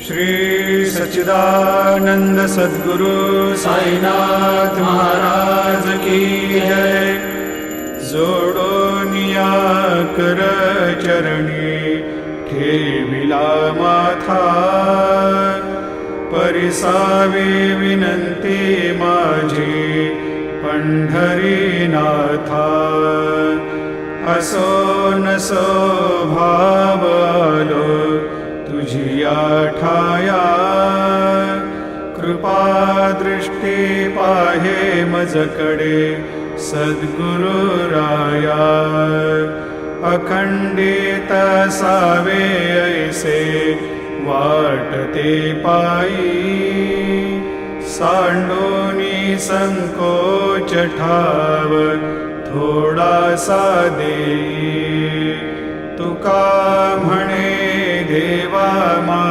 श्री सच्चिदानंद सद्गुरु साईनाथ महाराज की जय। जोडोनिया कर चरणी ठेविला माथा, परिसावी विनंती माझी पंढरीनाथा। असो नसो भाव आलो तुझिया ठाया, कृपा दृष्टी पाहे मजकडे सद्गुरु राया। अखंडित सावे ऐसे वाटते पायी, सांडोनी संकोच ठाव थोडासा देई। तुका म्हणे देवा मा